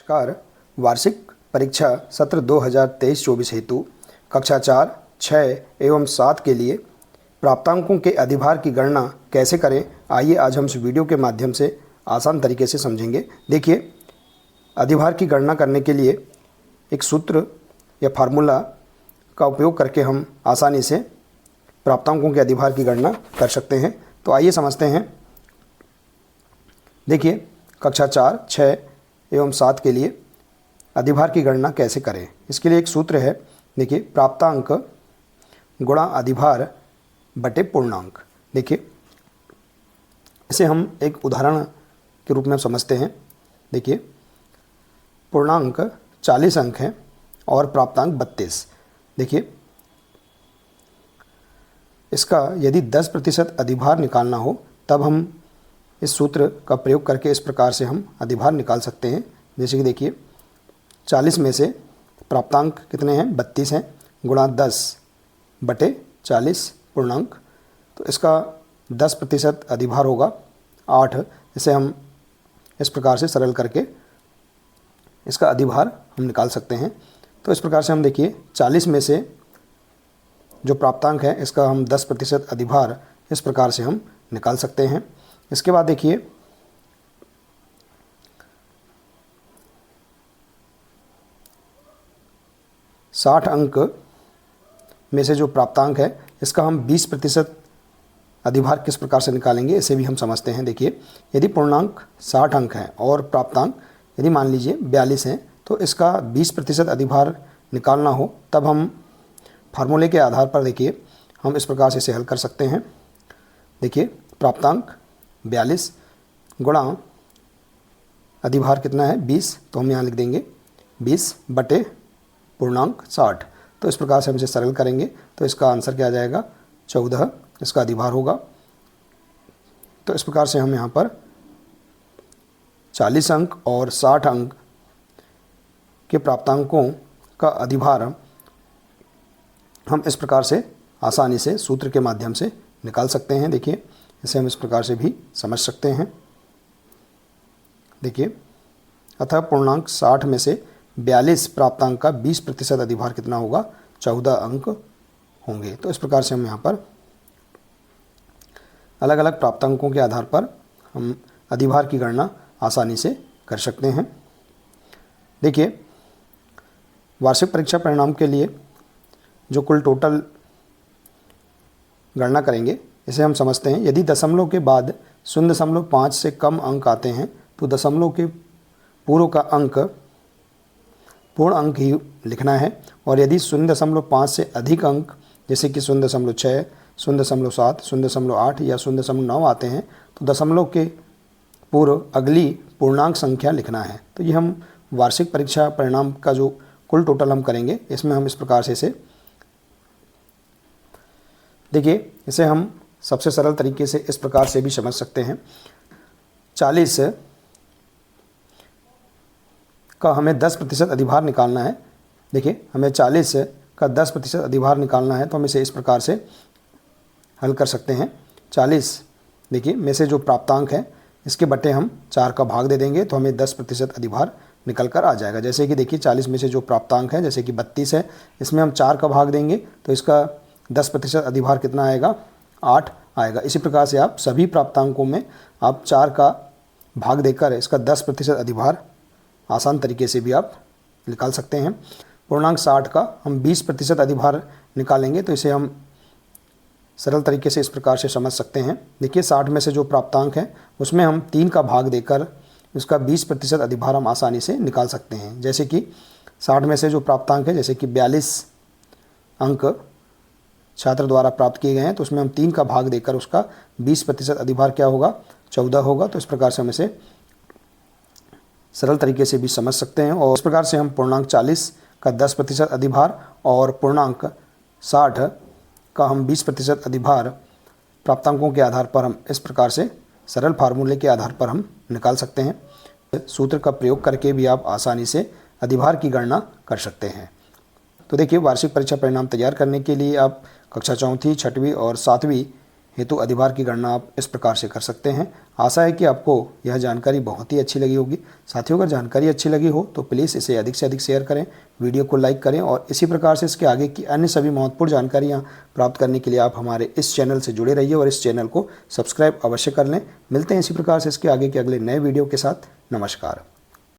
नमस्कार। वार्षिक परीक्षा सत्र 2023-24 हेतु कक्षा 4, 6 एवं 7 के लिए प्राप्तांकों के अधिभार की गणना कैसे करें, आइए आज हम इस वीडियो के माध्यम से आसान तरीके से समझेंगे। देखिए, अधिभार की गणना करने के लिए एक सूत्र या फार्मूला का उपयोग करके हम आसानी से प्राप्तांकों के अधिभार की गणना कर सकते हैं। तो आइए समझते हैं। देखिए, कक्षा 4, 6 एवं 7 के लिए अधिभार की गणना कैसे करें, इसके लिए एक सूत्र है। देखिए, प्राप्तांक गुणा अधिभार बटे पूर्णांक। देखिए, इसे हम एक उदाहरण के रूप में समझते हैं। देखिए, पूर्णांक 40 अंक हैं और प्राप्तांक 32। देखिए, इसका यदि 10% अधिभार निकालना हो तब हम इस सूत्र का प्रयोग करके इस प्रकार से हम अधिभार निकाल सकते हैं। जैसे कि देखिए, 40 में से प्राप्तांक कितने हैं, 32 हैं, गुणा 10 बटे 40 पूर्णांक, तो इसका 10% अधिभार होगा 8। इसे हम इस प्रकार से सरल करके इसका अधिभार हम निकाल सकते हैं। तो इस प्रकार से हम देखिए, 40 में से जो प्राप्तांक है इसका हम 10% अधिभार इस प्रकार से हम निकाल सकते हैं। इसके बाद देखिए, 60 अंक में से जो प्राप्तांक है इसका हम 20% अधिभार किस प्रकार से निकालेंगे, इसे भी हम समझते हैं। देखिए, यदि पूर्णांक 60 अंक हैं और प्राप्तांक यदि मान लीजिए 42 हैं, तो इसका 20% अधिभार निकालना हो तब हम फार्मूले के आधार पर देखिए हम इस प्रकार से इसे हल कर सकते हैं। देखिए, प्राप्तांक 42 गुणा अधिभार कितना है, 20, तो हम यहाँ लिख देंगे 20 बटे पूर्णांक 60। तो इस प्रकार से हम इसे सरल करेंगे तो इसका आंसर क्या आ जाएगा, 14 इसका अधिभार होगा। तो इस प्रकार से हम यहाँ पर 40 अंक और 60 अंक के प्राप्तांकों का अधिभार हम इस प्रकार से आसानी से सूत्र के माध्यम से निकाल सकते हैं। देखिए, इसे हम इस प्रकार से भी समझ सकते हैं। देखिए, अतः पूर्णांक 60 में से 42 प्राप्तांक का 20% अधिभार कितना होगा, 14 अंक होंगे। तो इस प्रकार से हम यहाँ पर अलग अलग प्राप्तांकों के आधार पर हम अधिभार की गणना आसानी से कर सकते हैं। देखिए, वार्षिक परीक्षा परिणाम के लिए जो कुल टोटल गणना करेंगे इसे हम समझते हैं। यदि दशमलव के बाद 0.5 से कम अंक आते हैं तो दशमलव के पूर्व का अंक पूर्ण अंक ही लिखना है, और यदि 0.5 से अधिक अंक जैसे कि 0.6, 0.7, 0.8 या 0.9 आते हैं तो दशमलव के पूर्व अगली पूर्णांक संख्या लिखना है। तो ये हम वार्षिक परीक्षा परिणाम का जो कुल टोटल हम करेंगे इसमें हम इस प्रकार से इसे देखिए, इसे हम सबसे सरल तरीके से इस प्रकार से भी समझ सकते हैं। 40 का हमें 10% अधिभार निकालना है। देखिए, हमें 40 का 10% अधिभार निकालना है तो हम इसे इस प्रकार से हल कर सकते हैं। 40 देखिए में से जो प्राप्तांक है इसके बटे हम 4 का भाग दे देंगे तो हमें 10% अधिभार निकल कर आ जाएगा। जैसे कि देखिए, 40 में से जो प्राप्तांक है जैसे कि 32 है, इसमें हम 4 का भाग देंगे तो इसका 10% अधिभार कितना आएगा, 8 आएगा। इसी प्रकार से आप सभी प्राप्तांकों में आप 4 का भाग देकर इसका 10% अधिभार आसान तरीके से भी आप निकाल सकते हैं। पूर्णांक 60 का हम 20% अधिभार निकालेंगे तो इसे हम सरल तरीके से इस प्रकार से समझ सकते हैं। देखिए, 60 में से जो प्राप्तांक है उसमें हम 3 का भाग देकर उसका 20% अधिभार हम आसानी से निकाल सकते हैं। जैसे कि 60 में से जो प्राप्तांक है जैसे कि 42 अंक छात्र द्वारा प्राप्त किए गए हैं तो उसमें हम 3 का भाग देकर उसका 20% अधिभार क्या होगा, 14 होगा। तो इस प्रकार से हम इसे सरल तरीके से भी समझ सकते हैं। और इस प्रकार से हम पूर्णांक 40 का 10% अधिभार और पूर्णांक 60 का हम 20% अधिभार प्राप्तांकों के आधार पर हम इस प्रकार से सरल फार्मूले के आधार पर हम निकाल सकते हैं। सूत्र का प्रयोग करके भी आप आसानी से अधिभार की गणना कर सकते हैं। तो देखिए, वार्षिक परीक्षा परिणाम तैयार करने के लिए आप कक्षा 4, 6वीं और 7वीं हेतु अधिभार की गणना आप इस प्रकार से कर सकते हैं। आशा है कि आपको यह जानकारी बहुत ही अच्छी लगी होगी। साथियों, अगर जानकारी अच्छी लगी हो तो प्लीज़ इसे अधिक से अधिक शेयर करें, वीडियो को लाइक करें और इसी प्रकार से इसके आगे की अन्य सभी महत्वपूर्ण जानकारियाँ प्राप्त करने के लिए आप हमारे इस चैनल से जुड़े रहिए और इस चैनल को सब्सक्राइब अवश्य कर लें। मिलते हैं इसी प्रकार से इसके आगे के अगले नए वीडियो के साथ। नमस्कार।